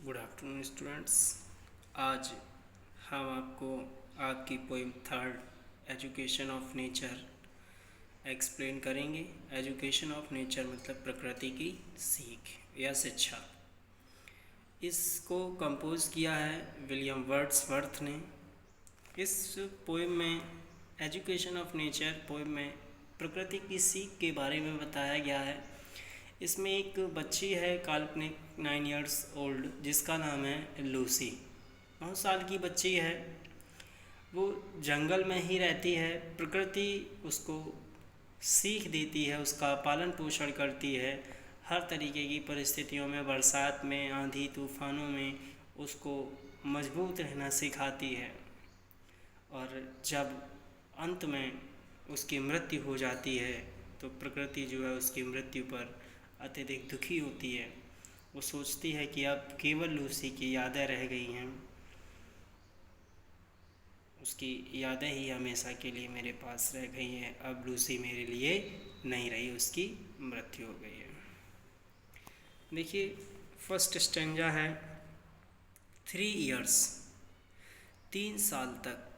Good afternoon students. आज हम आपको आपकी poem third education of nature explain करेंगे। एजुकेशन ऑफ नेचर मतलब प्रकृति की सीख या शिक्षा। इसको कंपोज किया है विलियम वर्ड्सवर्थ ने। इस पोइम में एजुकेशन ऑफ नेचर पोइम में प्रकृति की सीख के बारे में बताया गया है। इसमें एक बच्ची है काल्पनिक 9 इयर्स ओल्ड जिसका नाम है लूसी। 9 साल की बच्ची है। वो जंगल में ही रहती है। प्रकृति उसको सीख देती है, उसका पालन पोषण करती है। हर तरीके की परिस्थितियों में, बरसात में, आंधी तूफानों में उसको मजबूत रहना सिखाती है। और जब अंत में उसकी मृत्यु हो जाती है तो प्रकृति जो है उसकी मृत्यु पर अत्यधिक दुखी होती है। वो सोचती है कि अब केवल लूसी की यादें रह गई हैं, उसकी यादें ही हमेशा के लिए मेरे पास रह गई हैं। अब लूसी मेरे लिए नहीं रही, उसकी मृत्यु हो गई है। देखिए, फर्स्ट स्टेंजा है 3 इयर्स, 3 साल तक।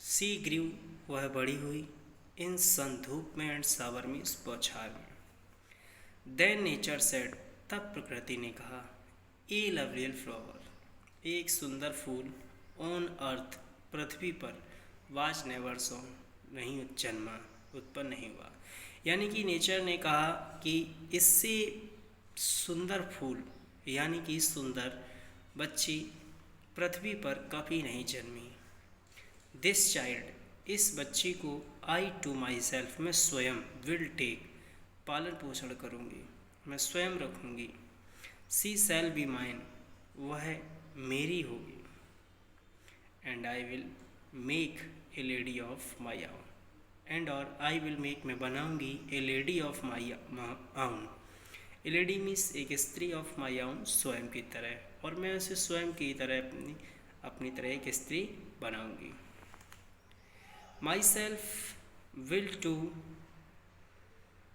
सी ग्रीव, वह बड़ी हुई। इन सन, धूप में, एंड सावर में, बौछार में। देन नेचर सेड, तब प्रकृति ने कहा, ए लवली फ्लावर, एक सुंदर फूल, ऑन अर्थ, पृथ्वी पर, वाज नेवर सॉन, नहीं जन्मा, उत्पन्न नहीं हुआ। यानी कि नेचर ने कहा कि इससे सुंदर फूल यानी कि सुंदर बच्ची पृथ्वी पर कभी नहीं जन्मी। दिस चाइल्ड, इस बच्ची को, आई टू माई सेल्फ, मैं स्वयं, विल टेक, पालन पोषण करूँगी, मैं स्वयं रखूँगी। सी सेल बी माइन, वह मेरी होगी। And I will make a lady of my आउन, एंड और आई विल मेक, मैं बनाऊँगी, ए लेडी ऑफ माई आउन। ए लेडी मीन्स एक स्त्री, ऑफ माई आउन, स्वयं की तरह, और मैं उसे स्वयं की तरह अपनी तरह एक स्त्री बनाऊँगी। Myself will to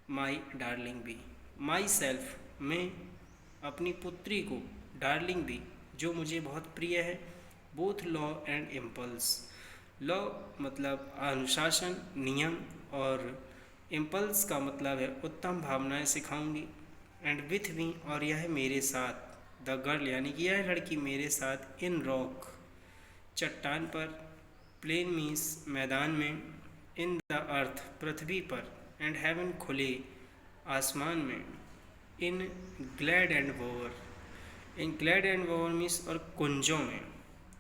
my darling भी, माई सेल्फ, मैं अपनी पुत्री को, डार्लिंग भी, जो मुझे बहुत प्रिय है। Both law and impulse, law मतलब अनुशासन, नियम, और इम्पल्स का मतलब है उत्तम भावनाएं सिखाऊंगी। एंड विथ मी, और यह मेरे साथ, द गर्ल यानी कि यह लड़की मेरे साथ, इन रॉक, चट्टान पर, प्लेन मीन्स मैदान में, इन द अर्थ, पृथ्वी पर, एंड हेवन, खुले आसमान में, in glade and bower, in glade and bower means, और कुंजों में।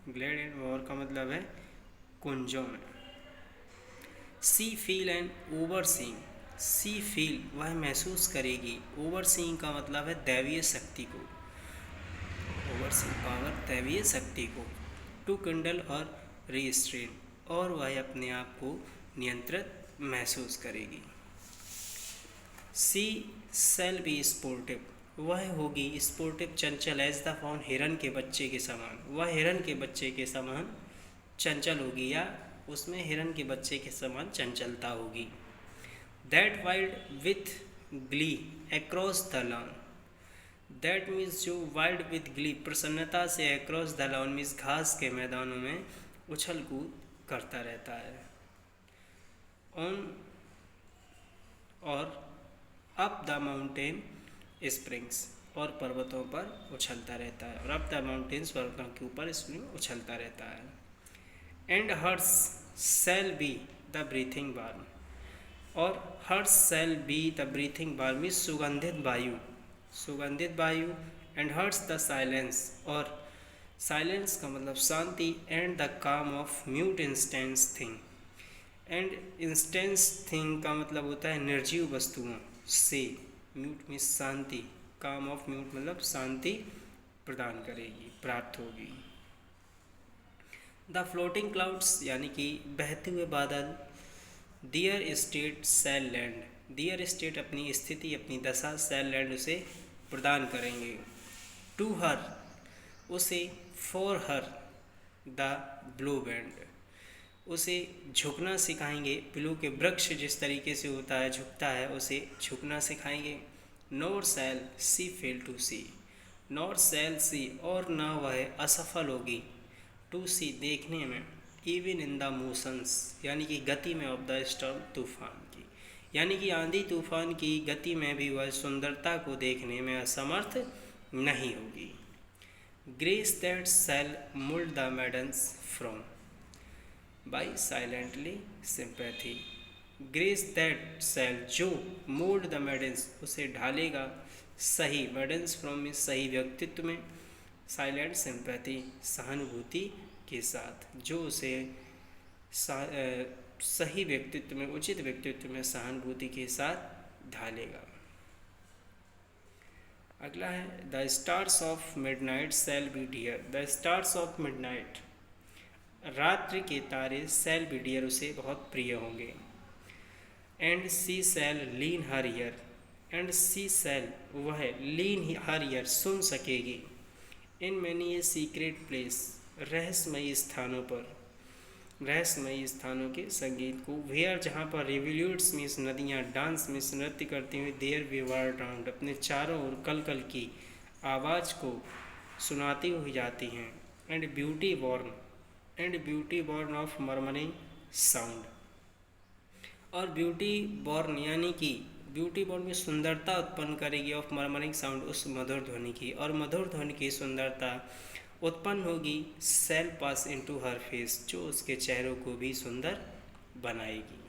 ग्लैड एंड वॉर का मतलब है कुंजों में। She feel an overseeing, she feel, वह महसूस करेगी। ओवर सीइंग का मतलब है दैवीय शक्ति को, ओवर सीइंग पावर, दैवीय शक्ति को। टू किंडल और रिस्ट्रेन, और वह अपने आप को नियंत्रित महसूस करेगी। सी सेल बी स्पोर्टिव, वह होगी sportive, Chanchal, as the faun, हिरन के बच्चे के समान, वह हिरन के बच्चे के समान चंचल होगी, या उसमें हिरन के बच्चे के समान चंचलता होगी। That wild with Glee across the lawn, that means जो वाइल्ड विथ ग्ली, प्रसन्नता से, अक्रॉस द लॉन मीन्स घास के मैदानों में उछल कूद करता रहता है। ऑन, और अप द माउंटेन स्प्रिंग्स, और पर्वतों पर उछलता रहता है, और अप द माउंटेन्स, पर्वतों के ऊपर स्प्रिंग उछलता रहता है। And hers shall be the breathing balm, और hers shall be the breathing balm means सुगंधित वायु, सुगंधित वायु। एंड हर्स द साइलेंस, और साइलेंस का मतलब शांति, and the calm of mute insensate things, and insensate things का मतलब होता है निर्जीव वस्तुओं से। म्यूट मीन्स शांति, काम ऑफ म्यूट मतलब शांति प्रदान करेगी, प्राप्त होगी। द फ्लोटिंग क्लाउड्स यानी कि बहते हुए बादल, दियर स्टेट सेल लैंड, दियर स्टेट अपनी स्थिति, अपनी दशा, सेल लैंड उसे प्रदान करेंगे। टू हर, उसे, for her the blow band, उसे झुकना सिखाएंगे। पिलो के वृक्ष जिस तरीके से होता है, झुकता है, उसे झुकना सिखाएंगे। Nor shall she fail to see, nor shall she और न वह असफल होगी, टू सी देखने में, इवन इन द मोशंस यानी कि गति में, ऑफ द स्टॉर्म तूफान की, यानी कि आंधी तूफान की गति में भी वह सुंदरता को देखने में असमर्थ नहीं होगी। Grace that shall mould the maiden's form by silently sympathy. Grace that shall जो मोल्ड द मेडन्स उसे ढालेगा सही, मेडन्स फ्रॉम में सही व्यक्तित्व में, साइलेंट सिंपैथी सहानुभूति के साथ, जो उसे सही व्यक्तित्व में, उचित व्यक्तित्व में सहानुभूति के साथ ढालेगा। अगला है the stars of midnight shall be dear. The stars of midnight, रात्रि के तारे, सेल बी डियर उसे बहुत प्रिय होंगे। And she shall lean her ear, and she shall वह लीन हर ईयर सुन सकेगी। In many a secret place, रहस्यमयी स्थानों पर, रहस्यमयी स्थानों के संगीत को, वेयर जहाँ पर रिवोल्यूट्स मीन्स नदियाँ, डांस मीन्स नृत्य करती हुई, देयर वी वर्ल्ड राउंड अपने चारों ओर कल कल की आवाज़ को सुनाती हुई जाती हैं। And beauty born, and beauty born of murmuring sound, और ब्यूटी बॉर्न यानी कि ब्यूटी बॉर्न में सुंदरता उत्पन्न करेगी, ऑफ मर्मरिंग साउंड उस मधुर ध्वनि की, और मधुर ध्वनि की सुंदरता उत्पन्न होगी shall pass into her face, जो उसके चेहरों को भी सुंदर बनाएगी।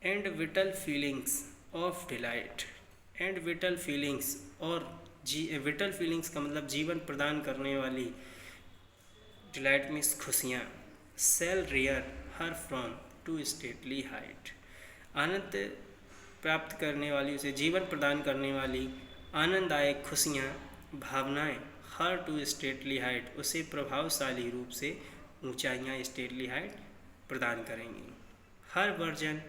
And vital feelings of delight, and vital feelings, और विटल फीलिंग्स का मतलब जीवन प्रदान करने वाली, डिलाइट मीन्स खुशियाँ, shall rear her from to stately height, आनंद प्राप्त करने वाली, उसे जीवन प्रदान करने वाली आनंददायक खुशियाँ, भावनाएं, हर टू स्टेटली हाइट उसे प्रभावशाली रूप से ऊंचाइयाँ, स्टेटली हाइट प्रदान करेंगी। हर वर्जन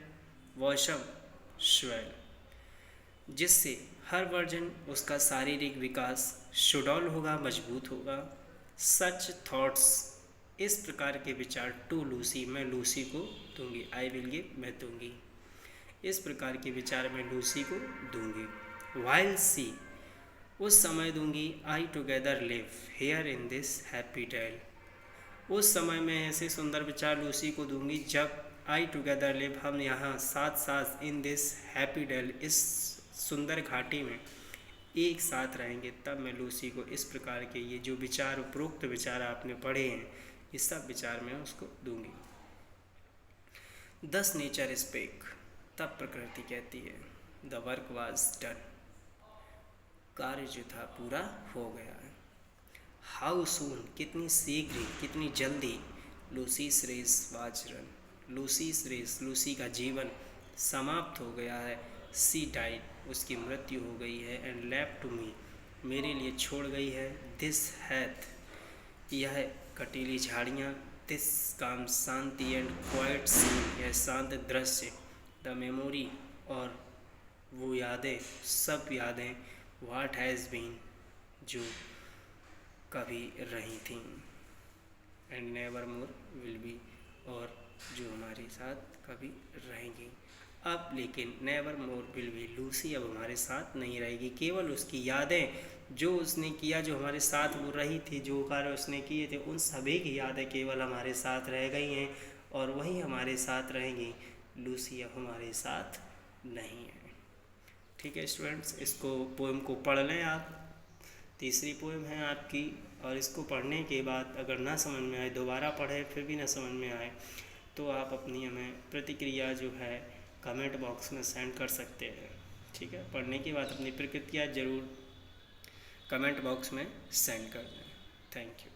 वॉशम स्वेल, जिससे हर वर्जन उसका शारीरिक विकास सुडौल होगा, मजबूत होगा। सच थॉट्स, इस प्रकार के विचार, टू लूसी मैं लूसी को दूंगी, आई विल गिव मैं दूंगी, इस प्रकार के विचार मैं लूसी को दूंगी। वाइल सी, उस समय दूंगी, I together live here in this happy dell, उस समय मैं ऐसे सुंदर विचार लूसी को दूंगी जब आई टुगेदर लिव हम यहाँ साथ साथ, इन दिस हैप्पी डेल इस सुंदर घाटी में एक साथ रहेंगे, तब मैं लूसी को इस प्रकार के ये जो विचार, उपरोक्त विचार आपने पढ़े हैं, ये सब विचार मैं उसको दूंगी। 10 नेचर स्पेक, तब प्रकृति कहती है, द वर्क वाज डन, कार्य जो था पूरा हो गया है। हाउ सून, कितनी शीघ्र, कितनी जल्दी, Lucy's race was run, Lucy's race Lucy का जीवन समाप्त हो गया है। सी डाइड, उसकी मृत्यु हो गई है। एंड लेफ्ट टू मी, मेरे लिए छोड़ गई है। दिस हैथ, यह कटीली झाड़ियाँ, दिस काम शांति, एंड क्वाइट सीन, यह शांत दृश्य, द मेमोरी, और वो यादें, सब यादें, व्हाट हैज़ बीन, जो कभी रही थीं, and never more will be, और जो हमारे साथ कभी रहेंगी। अब लेकिन never more will be, Lucy अब हमारे साथ नहीं रहेगी, केवल उसकी यादें, जो उसने किया, जो हमारे साथ वो रही थी, जो कार्य उसने किए थे, उन सभी की यादें केवल हमारे साथ रह गई हैं, और वही हमारे साथ रहेंगी। लूसी अब हमारे साथ नहीं है। ठीक है स्टूडेंट्स, इसको पोएम को पढ़ लें आप, तीसरी पोएम है आपकी, और इसको पढ़ने के बाद अगर ना समझ में आए, दोबारा पढ़ें, फिर भी ना समझ में आए, तो आप अपनी हमें प्रतिक्रिया जो है कमेंट बॉक्स में सेंड कर सकते हैं। ठीक है, पढ़ने के बाद अपनी प्रतिक्रिया ज़रूर कमेंट बॉक्स में सेंड कर दें। Thank you.